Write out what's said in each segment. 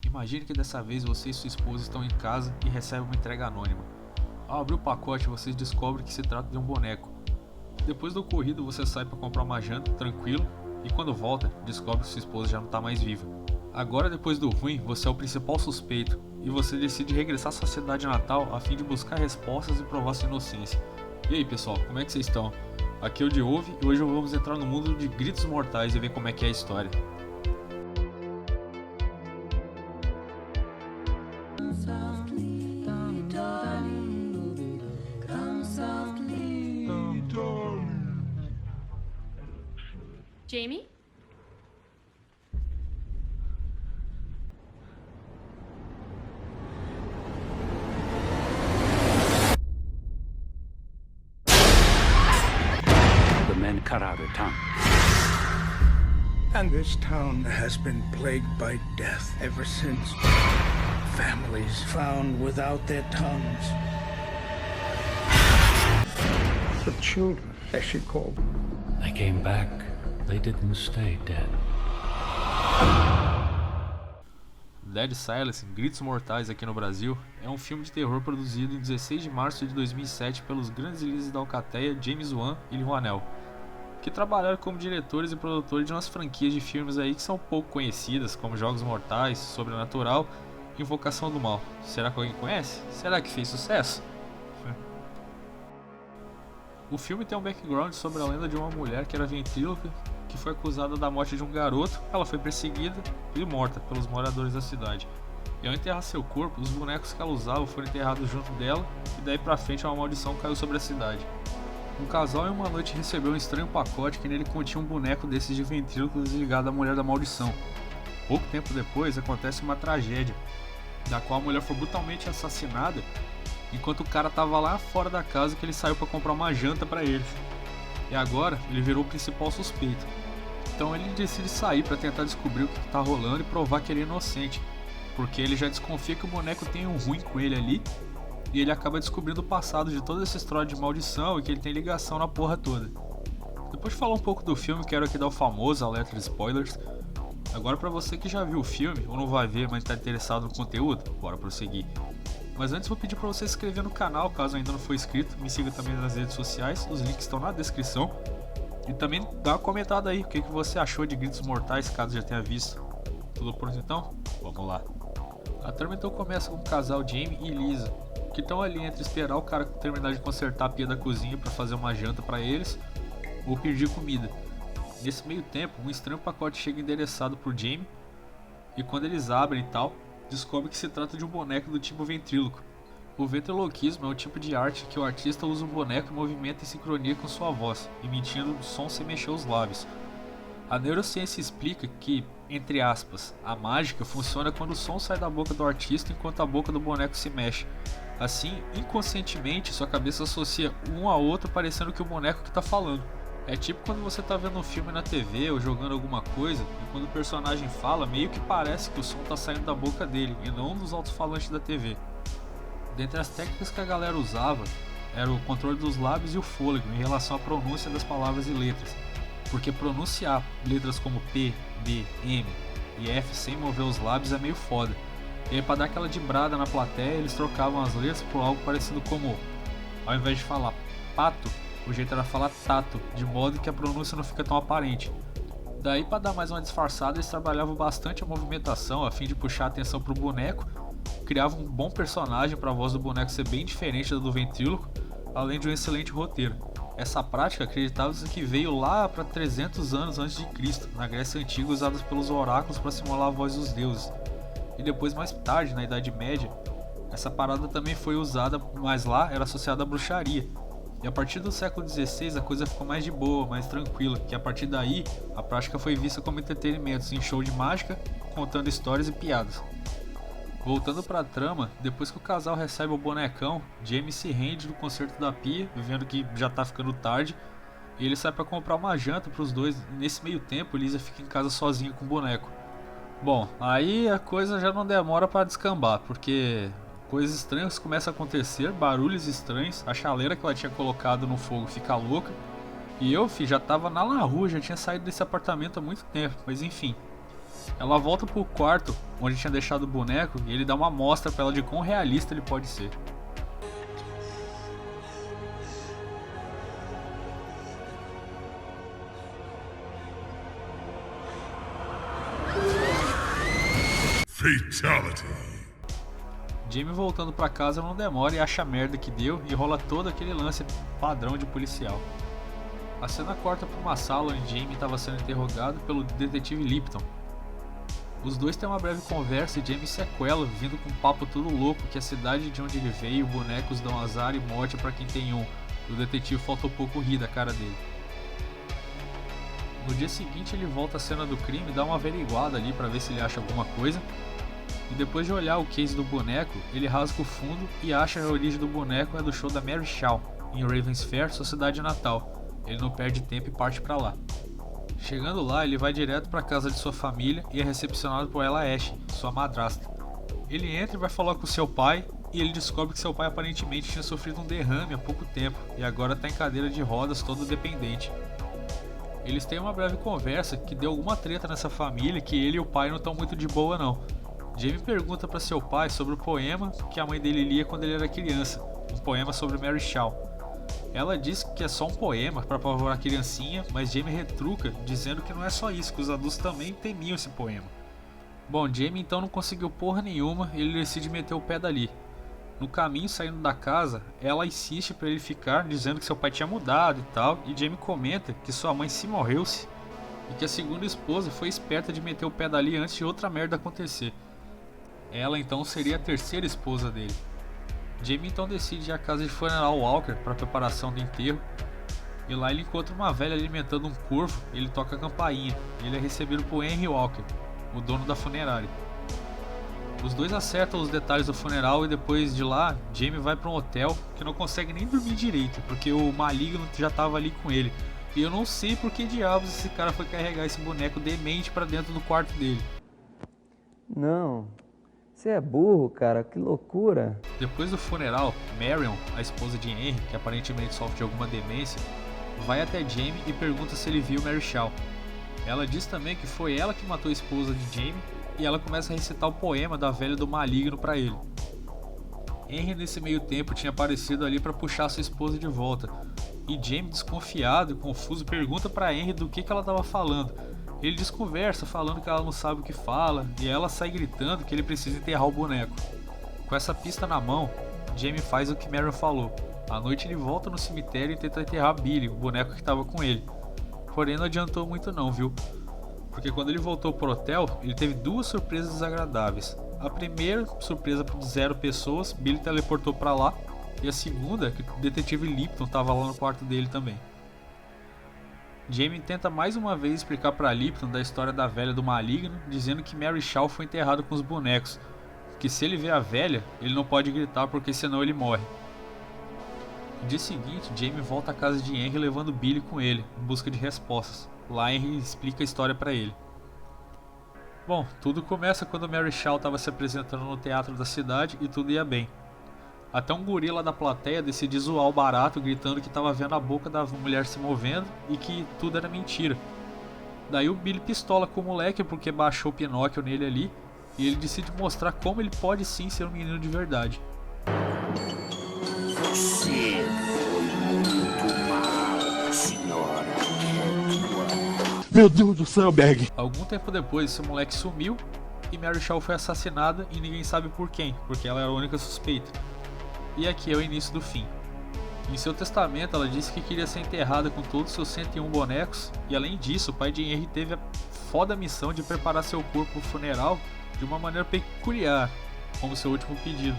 Imagine que dessa vez você e sua esposa estão em casa e recebem uma entrega anônima. Ao abrir o pacote, vocês descobrem que se trata de um boneco. Depois do ocorrido, você sai para comprar uma janta, tranquilo, e quando volta, descobre que sua esposa já não está mais viva. Agora, depois do ruim, você é o principal suspeito, e você decide regressar à sua cidade natal a fim de buscar respostas e provar sua inocência. E aí pessoal, como é que vocês estão? Aqui é o Diogo e hoje vamos entrar no mundo de Gritos Mortais e ver como é que é a história. Jamie? The men cut out her tongue. And this town has been plagued by death ever since. Families found without their tongues. The children, as she called them. They came back. They didn't stay dead. Dead Silence, Gritos Mortais aqui no Brasil, é um filme de terror produzido em 16 de março de 2007 pelos grandes líderes da Alcateia James Wan e Lee Whannell, que trabalharam como diretores e produtores de umas franquias de filmes aí que são pouco conhecidas, como Jogos Mortais, Sobrenatural e Invocação do Mal. Será que alguém conhece? Será que fez sucesso? O filme tem um background sobre a lenda de uma mulher que era ventríloca, que foi acusada da morte de um garoto. Ela foi perseguida e morta pelos moradores da cidade. E ao enterrar seu corpo, os bonecos que ela usava foram enterrados junto dela, e daí pra frente uma maldição caiu sobre a cidade. Um casal em uma noite recebeu um estranho pacote que nele continha um boneco desses de ventrílocos ligado à mulher da maldição. Pouco tempo depois acontece uma tragédia, da qual a mulher foi brutalmente assassinada, enquanto o cara tava lá fora da casa que ele saiu para comprar uma janta para eles. E agora ele virou o principal suspeito. Então ele decide sair para tentar descobrir o que tá rolando e provar que ele é inocente, porque ele já desconfia que o boneco tem um ruim com ele ali, e ele acaba descobrindo o passado de toda essa história de maldição e que ele tem ligação na porra toda. Depois de falar um pouco do filme, quero aqui dar o famoso alerta de spoilers. Agora para você que já viu o filme ou não vai ver, mas está interessado no conteúdo, bora prosseguir. Mas antes vou pedir para você se inscrever no canal, caso ainda não for inscrito, me siga também nas redes sociais, os links estão na descrição. E também dá uma comentada aí, o que você achou de Gritos Mortais, caso já tenha visto. Tudo pronto então? Vamos lá. A trama então começa com o casal Jamie e Lisa, que estão ali entre esperar o cara terminar de consertar a pia da cozinha para fazer uma janta para eles, ou pedir comida. Nesse meio tempo, um estranho pacote chega endereçado por Jamie, e quando eles abrem e tal, descobre que se trata de um boneco do tipo ventríloco. O ventriloquismo é um tipo de arte que o artista usa um boneco e movimenta em sincronia com sua voz, emitindo som sem mexer os lábios. A neurociência explica que, entre aspas, a mágica funciona quando o som sai da boca do artista enquanto a boca do boneco se mexe. Assim, inconscientemente, sua cabeça associa um ao outro parecendo que o boneco que está falando. É tipo quando você tá vendo um filme na TV ou jogando alguma coisa, e quando o personagem fala, meio que parece que o som tá saindo da boca dele, e não dos alto-falantes da TV. Dentre as técnicas que a galera usava, era o controle dos lábios e o fôlego em relação à pronúncia das palavras e letras, porque pronunciar letras como P, B, M e F sem mover os lábios é meio foda. E aí, pra dar aquela dibrada na plateia, eles trocavam as letras por algo parecido como, ao invés de falar pato, o jeito era falar tato, de modo que a pronúncia não fica tão aparente. Daí, para dar mais uma disfarçada, eles trabalhavam bastante a movimentação a fim de puxar a atenção para o boneco, criavam um bom personagem para a voz do boneco ser bem diferente da do ventríloco, além de um excelente roteiro. Essa prática acreditava-se que veio lá para 300 anos antes de Cristo, na Grécia Antiga, usada pelos oráculos para simular a voz dos deuses. E depois, mais tarde, na Idade Média, essa parada também foi usada, mas lá era associada à bruxaria. E a partir do século XVI a coisa ficou mais de boa, mais tranquila, que a partir daí a prática foi vista como entretenimento em show de mágica, contando histórias e piadas. Voltando para a trama, depois que o casal recebe o bonecão, Jamie se rende no concerto da pia, vendo que já tá ficando tarde, e ele sai para comprar uma janta para os dois, e nesse meio tempo Lisa fica em casa sozinha com o boneco. Bom, aí a coisa já não demora para descambar, porque coisas estranhas começam a acontecer, barulhos estranhos, a chaleira que ela tinha colocado no fogo fica louca, e eu, já tava na rua, já tinha saído desse apartamento há muito tempo, mas enfim. Ela volta pro quarto onde tinha deixado o boneco e ele dá uma amostra pra ela de quão realista ele pode ser. Fatality. Jamie voltando pra casa não demora e acha a merda que deu e rola todo aquele lance padrão de policial. A cena corta pra uma sala onde Jamie estava sendo interrogado pelo detetive Lipton. Os dois têm uma breve conversa e Jamie sequela, vindo com um papo todo louco que a cidade de onde ele veio, bonecos dão azar e morte pra quem tem um. E o detetive faltou pouco rir da cara dele. No dia seguinte ele volta à cena do crime e dá uma averiguada ali pra ver se ele acha alguma coisa. E depois de olhar o case do boneco, ele rasga o fundo e acha que a origem do boneco é do show da Mary Shaw, em Ravens Fair, sua cidade natal. Ele não perde tempo e parte pra lá. Chegando lá, ele vai direto pra casa de sua família e é recepcionado por Ella Ashe, sua madrasta. Ele entra e vai falar com seu pai, e ele descobre que seu pai aparentemente tinha sofrido um derrame há pouco tempo e agora está em cadeira de rodas todo dependente. Eles têm uma breve conversa que deu alguma treta nessa família que ele e o pai não estão muito de boa não. Jamie pergunta para seu pai sobre o poema que a mãe dele lia quando ele era criança, um poema sobre Mary Shaw. Ela diz que é só um poema para apavorar a criancinha, mas Jamie retruca, dizendo que não é só isso, que os adultos também temiam esse poema. Bom, Jamie então não conseguiu porra nenhuma e ele decide meter o pé dali. No caminho, saindo da casa, ela insiste para ele ficar, dizendo que seu pai tinha mudado e tal, e Jamie comenta que sua mãe se morreu-se e que a segunda esposa foi esperta de meter o pé dali antes de outra merda acontecer. Ela então seria a terceira esposa dele. Jamie então decide ir à casa de funeral Walker para a preparação do enterro, e lá ele encontra uma velha alimentando um corvo e ele toca a campainha, e ele é recebido por Henry Walker, o dono da funerária. Os dois acertam os detalhes do funeral e depois de lá, Jamie vai para um hotel que não consegue nem dormir direito, porque o maligno já estava ali com ele. E eu não sei por que diabos esse cara foi carregar esse boneco demente para dentro do quarto dele. Não, você é burro, cara, que loucura. Depois do funeral, Marion, a esposa de Henry, que aparentemente sofre de alguma demência, vai até Jamie e pergunta se ele viu Mary Shaw. Ela diz também que foi ela que matou a esposa de Jamie, e ela começa a recitar o poema da velha do maligno para ele. Henry nesse meio tempo tinha aparecido ali para puxar sua esposa de volta, e Jamie, desconfiado e confuso, pergunta para Henry do que ela estava falando. Ele desconversa, falando que ela não sabe o que fala, e ela sai gritando que ele precisa enterrar o boneco. Com essa pista na mão, Jamie faz o que Marion falou. À noite ele volta no cemitério e tenta enterrar Billy, o boneco que estava com ele. Porém não adiantou muito não, viu? Porque quando ele voltou pro hotel, ele teve duas surpresas desagradáveis. A primeira surpresa de 0 pessoas, Billy teleportou pra lá. E a segunda, que o detetive Lipton estava lá no quarto dele também. Jamie tenta mais uma vez explicar pra Lipton da história da velha do maligno, dizendo que Mary Shaw foi enterrado com os bonecos. Que se ele vê a velha, ele não pode gritar porque senão ele morre. No dia seguinte, Jamie volta à casa de Henry levando Billy com ele, em busca de respostas. Lá Henry explica a história pra ele. Bom, tudo começa quando Mary Shaw estava se apresentando no teatro da cidade e tudo ia bem. Até um guri lá da plateia decide zoar o barato, gritando que estava vendo a boca da mulher se movendo e que tudo era mentira. Daí o Billy pistola com o moleque porque baixou o Pinóquio nele ali, e ele decide mostrar como ele pode sim ser um menino de verdade. Você foi muito mal, senhora. Meu Deus do céu, Bag! Algum tempo depois, esse moleque sumiu e Mary Shaw foi assassinada e ninguém sabe por quem, porque ela era a única suspeita. E aqui é o início do fim. Em seu testamento, ela disse que queria ser enterrada com todos os seus 101 bonecos, e além disso, o pai de Henry teve a foda missão de preparar seu corpo para o funeral de uma maneira peculiar, como seu último pedido.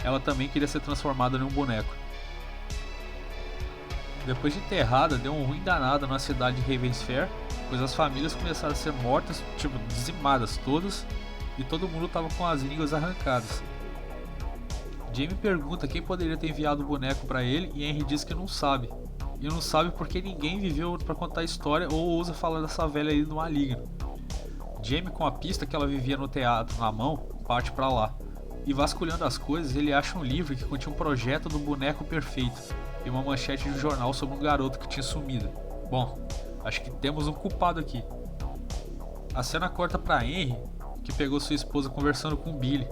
Ela também queria ser transformada em um boneco. Depois de enterrada, deu um ruim danado na cidade de Ravens Fair, pois as famílias começaram a ser mortas, tipo, dizimadas todas, e todo mundo tava com as línguas arrancadas. Jamie pergunta quem poderia ter enviado o boneco para ele e Henry diz que não sabe. E não sabe porque ninguém viveu para contar a história ou ousa falar dessa velha aí do maligno. Jamie, com a pista que ela vivia no teatro na mão, parte para lá. E vasculhando as coisas, ele acha um livro que continha um projeto do boneco perfeito e uma manchete de um jornal sobre um garoto que tinha sumido. Bom, acho que temos um culpado aqui. A cena corta pra Henry, que pegou sua esposa conversando com Billy,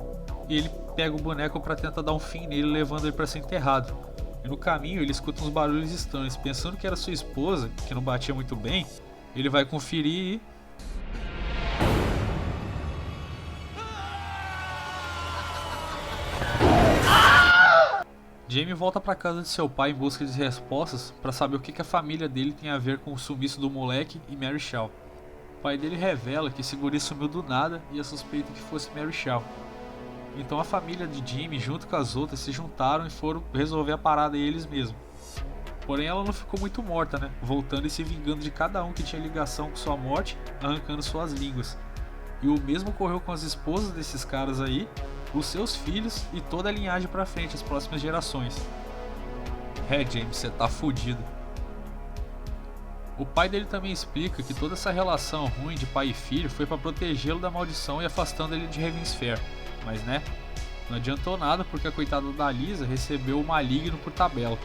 e ele pega o boneco pra tentar dar um fim nele, levando ele pra ser enterrado. E no caminho ele escuta uns barulhos estranhos, pensando que era sua esposa, que não batia muito bem, ele vai conferir e... Jamie volta pra casa de seu pai em busca de respostas para saber o que a família dele tem a ver com o sumiço do moleque e Mary Shaw. O pai dele revela que esse guri sumiu do nada e a suspeita que fosse Mary Shaw. Então a família de Jamie, junto com as outras, se juntaram e foram resolver a parada eles mesmos. Porém ela não ficou muito morta, né? Voltando e se vingando de cada um que tinha ligação com sua morte, arrancando suas línguas. E o mesmo ocorreu com as esposas desses caras aí, os seus filhos e toda a linhagem pra frente, as próximas gerações. James, você tá fudido. O pai dele também explica que toda essa relação ruim de pai e filho foi pra protegê-lo da maldição e afastando ele de Ravensfair. Mas né, não adiantou nada porque a coitada da Lisa recebeu o maligno por tabela.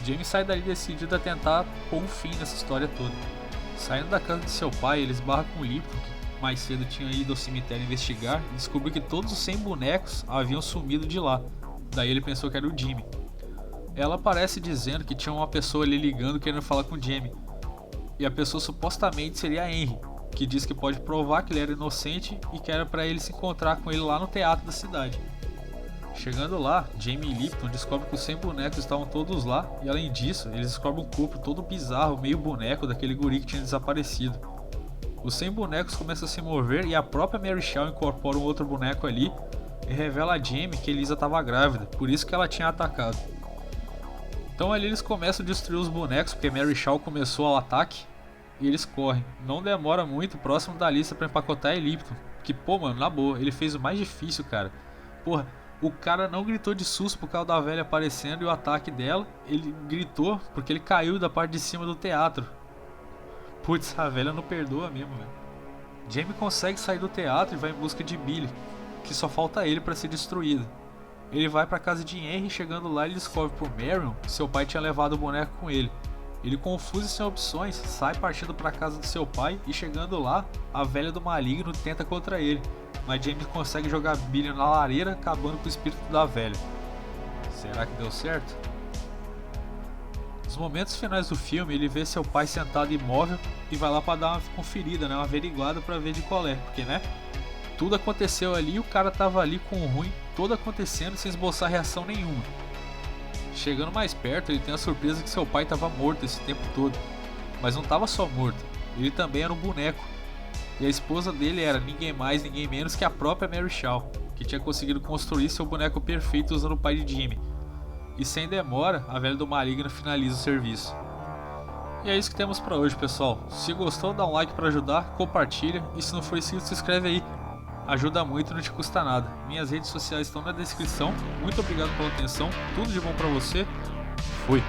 James sai dali decidido a tentar pôr um fim nessa história toda. Saindo da casa de seu pai, ele esbarra com Lipton, que mais cedo tinha ido ao cemitério investigar, e descobriu que todos os 100 bonecos haviam sumido de lá. Daí ele pensou que era o Jimmy. Ela aparece dizendo que tinha uma pessoa ali ligando querendo falar com o Jamie. E a pessoa supostamente seria a Henry, que diz que pode provar que ele era inocente e que era para ele se encontrar com ele lá no teatro da cidade. Chegando lá, Jamie e Lipton descobrem que os 100 bonecos estavam todos lá, e além disso, eles descobrem um corpo todo bizarro, meio boneco daquele guri que tinha desaparecido. Os 100 bonecos começam a se mover e a própria Mary Shaw incorpora um outro boneco ali e revela a Jamie que Elisa estava grávida, por isso que ela tinha atacado. Então ali eles começam a destruir os bonecos porque Mary Shaw começou o ataque e eles correm. Não demora muito próximo da lista para empacotar Lipton, que pô mano, na boa, ele fez o mais difícil, cara. Porra, o cara não gritou de susto por causa da velha aparecendo e o ataque dela, ele gritou porque ele caiu da parte de cima do teatro. Putz, a velha não perdoa mesmo, velho. Jamie consegue sair do teatro e vai em busca de Billy, que só falta ele para ser destruído. Ele vai para casa de Henry e chegando lá ele descobre por Marion que seu pai tinha levado o boneco com ele. Ele, confuso e sem opções, sai partindo para casa de seu pai e chegando lá, a velha do maligno tenta contra ele, mas Jamie consegue jogar Billy na lareira, acabando com o espírito da velha. Será que deu certo? Nos momentos finais do filme, ele vê seu pai sentado imóvel e vai lá para dar uma conferida, né, uma averiguada para ver de qual é, porque né, tudo aconteceu ali e o cara tava ali com o ruim todo acontecendo sem esboçar reação nenhuma. Chegando mais perto, ele tem a surpresa que seu pai estava morto esse tempo todo, mas não estava só morto, ele também era um boneco, e a esposa dele era ninguém mais, ninguém menos que a própria Mary Shaw, que tinha conseguido construir seu boneco perfeito usando o pai de Jimmy. E sem demora, a velha do maligno finaliza o serviço. E é isso que temos pra hoje, pessoal. Se gostou, dá um like pra ajudar, compartilha e se não for inscrito, se inscreve aí. Ajuda muito e não te custa nada. Minhas redes sociais estão na descrição. Muito obrigado pela atenção, tudo de bom pra você. Fui!